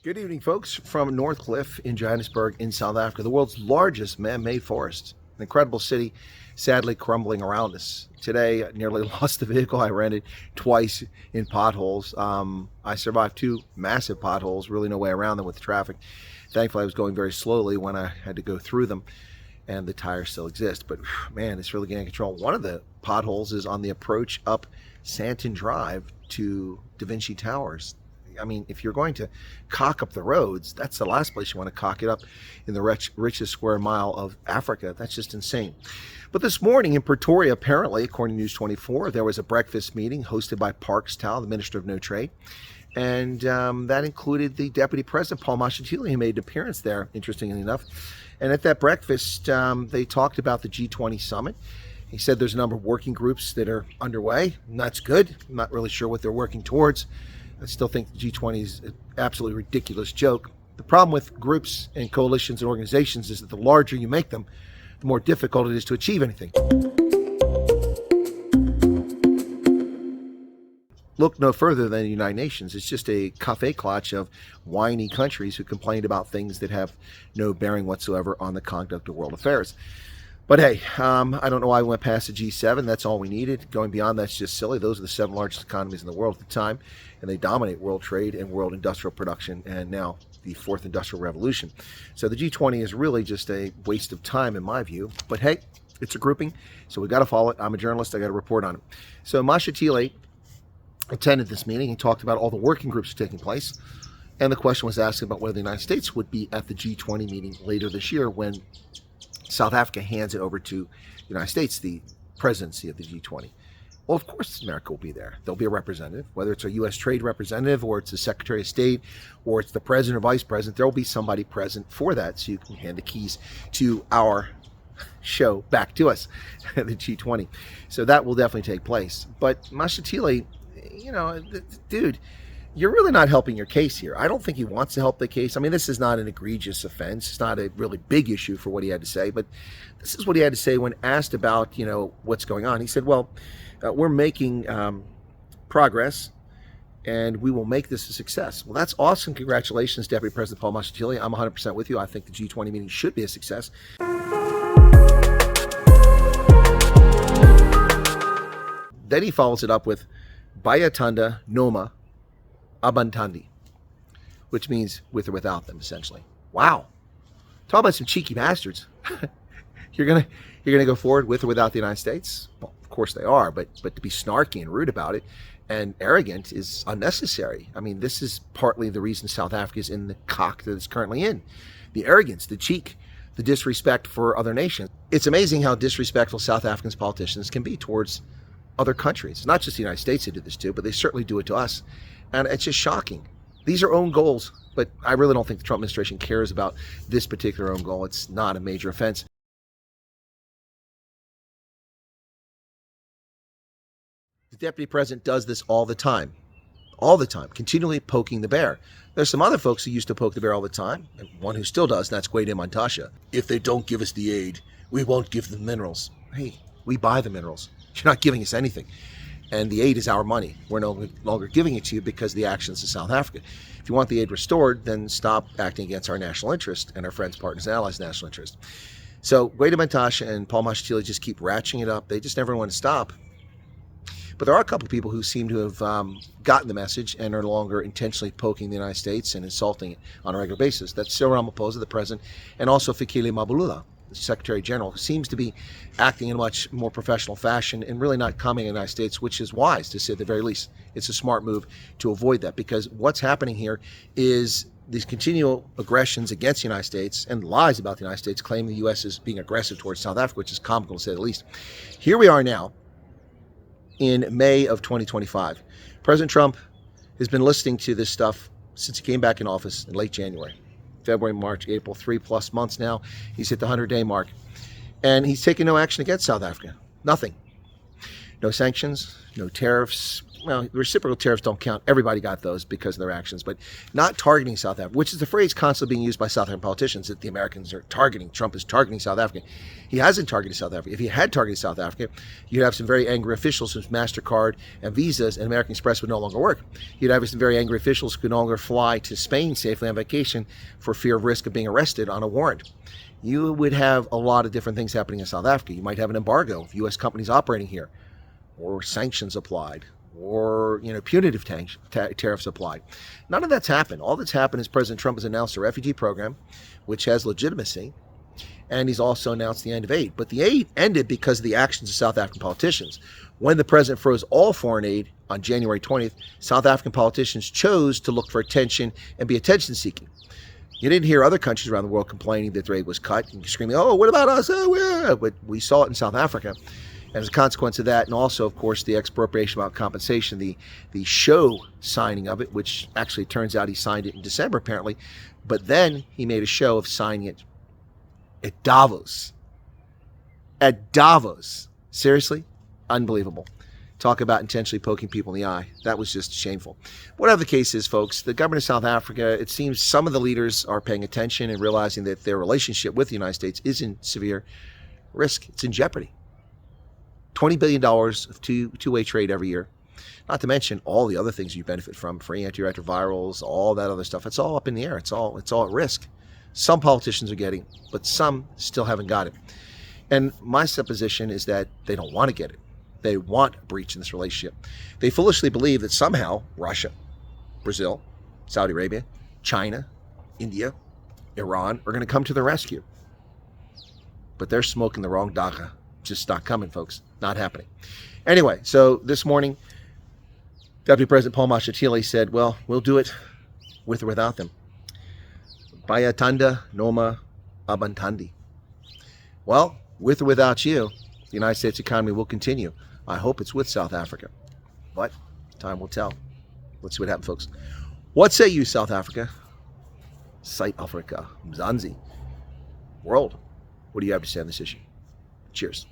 Good evening, folks, from Northcliffe in Johannesburg in South Africa, the world's largest man-made forest. An incredible city, sadly crumbling around us. Today, I nearly lost the vehicle I rented twice in potholes. I survived two massive potholes, really no way around them with the traffic. Thankfully, I was going very slowly when I had to go through them, and the tires still exist. But man, it's really getting control. One of the potholes is on the approach up Santon Drive to Da Vinci Towers. I mean, if you're going to cock up the roads, that's the last place you want to cock it up in the richest square mile of Africa. That's just insane. But this morning in Pretoria, apparently, according to News 24, there was a breakfast meeting hosted by Parks Tal, the Minister of No Trade. And that included the Deputy President, Paul Mashatile, who made an appearance there, interestingly enough. And at that breakfast, they talked about the G20 summit. He said there's a number of working groups that are underway, and that's good. I'm not really sure what they're working towards. I still think the G20 is an absolutely ridiculous joke. The problem with groups and coalitions and organizations is that the larger you make them, the more difficult it is to achieve anything. Look no further than the United Nations. It's just a café clutch of whiny countries who complained about things that have no bearing whatsoever on the conduct of world affairs. But hey, I don't know why we went past the G7. That's all we needed. Going beyond that's just silly. Those are the 7 largest economies in the world at the time, and they dominate world trade and world industrial production, and now the 4th Industrial Revolution. So the G20 is really just a waste of time in my view. But hey, it's a grouping, so we got to follow it. I'm a journalist. I got to report on it. So Mashatile attended this meeting. He talked about all the working groups taking place, and the question was asked about whether the United States would be at the G20 meeting later this year when South Africa hands it over to the United States, the presidency of the G20. Well, of course, America will be there. There'll be a representative, whether it's a U.S. trade representative or it's the Secretary of State or it's the president or vice president. There will be somebody present for that, so you can hand the keys to our show back to us, the G20. So that will definitely take place. But Mashatile, you know, dude, you're really not helping your case here. I don't think he wants to help the case. I mean, this is not an egregious offense. It's not a really big issue for what he had to say, but this is what he had to say when asked about, you know, what's going on. He said, well, we're making progress and we will make this a success. Well, that's awesome. Congratulations, Deputy President Paul Mashatile. I'm 100% with you. I think the G20 meeting should be a success. Then he follows it up with Bayatanda Noma Abantandi, which means with or without them, essentially. Wow. Talk about some cheeky bastards. You're gonna go forward with or without the United States? Well, of course they are, but to be snarky and rude about it and arrogant is unnecessary. I mean, this is partly the reason South Africa is in the cock that it's currently in. The arrogance, the cheek, the disrespect for other nations. It's amazing how disrespectful South Africans politicians can be towards other countries. It's not just the United States that do this to, but they certainly do it to us. And it's just shocking. These are own goals, but I really don't think the Trump administration cares about this particular own goal. It's not a major offense. The deputy president does this all the time, continually poking the bear. There's some other folks who used to poke the bear all the time, and one who still does, and that's Gwede Mantashe. If they don't give us the aid, we won't give them minerals. Hey, we buy the minerals. You're not giving us anything. And the aid is our money. We're no longer giving it to you because of the actions of South Africa. If you want the aid restored, then stop acting against our national interest and our friends, partners, and allies' national interest. So Gwede Mantashe and Paul Mashatile just keep ratcheting it up. They just never want to stop. But there are a couple of people who seem to have gotten the message and are no longer intentionally poking the United States and insulting it on a regular basis. That's Cyril Ramaphosa, the president, and also Fikile Mbalula, the Secretary General, who seems to be acting in a much more professional fashion and really not coming in the United States, which is wise, to say at the very least. It's a smart move to avoid that, because what's happening here is these continual aggressions against the United States and lies about the United States, claiming the U.S. is being aggressive towards South Africa, which is comical to say the least. Here we are now in May of 2025. President Trump has been listening to this stuff since he came back in office in late January. February, March, April, 3+ months now. He's hit the 100-day mark. And he's taken no action against South Africa. Nothing. No sanctions, no tariffs, well, the reciprocal tariffs don't count. Everybody got those because of their actions, but not targeting South Africa, which is the phrase constantly being used by South African politicians, that the Americans are targeting, Trump is targeting South Africa. He hasn't targeted South Africa. If he had targeted South Africa, you'd have some very angry officials whose MasterCard and Visas and American Express would no longer work. You'd have some very angry officials who could no longer fly to Spain safely on vacation for fear of risk of being arrested on a warrant. You would have a lot of different things happening in South Africa. You might have an embargo of U.S. companies operating here, or sanctions applied, or punitive tariffs applied. None of that's happened. All that's happened is President Trump has announced a refugee program, which has legitimacy, and he's also announced the end of aid. But the aid ended because of the actions of South African politicians. When the president froze all foreign aid on January 20th, South African politicians chose to look for attention and be attention-seeking. You didn't hear other countries around the world complaining that their aid was cut and screaming, "Oh, what about us?" Oh, yeah. But we saw it in South Africa. And as a consequence of that, and also, of course, the expropriation without compensation, the show signing of it, which actually turns out he signed it in December, apparently, but then he made a show of signing it at Davos. At Davos. Seriously? Unbelievable. Talk about intentionally poking people in the eye. That was just shameful. Whatever the case is, folks, the government of South Africa, it seems some of the leaders are paying attention and realizing that their relationship with the United States is in severe risk. It's in jeopardy. $20 billion of two-way trade every year. Not to mention all the other things you benefit from, free antiretrovirals, all that other stuff. It's all up in the air. It's all at risk. Some politicians are getting, but some still haven't got it. And my supposition is that they don't want to get it. They want a breach in this relationship. They foolishly believe that somehow Russia, Brazil, Saudi Arabia, China, India, Iran are going to come to their rescue. But they're smoking the wrong dacha. Just not coming, folks. Not happening. Anyway, so this morning, Deputy President Paul Mashatile said, well, we'll do it with or without them. Bayatanda Noma Abantandi. Well, with or without you, the United States economy will continue. I hope it's with South Africa. But time will tell. Let's see what happens, folks. What say you, South Africa? South Africa. Mzansi. World. What do you have to say on this issue? Cheers.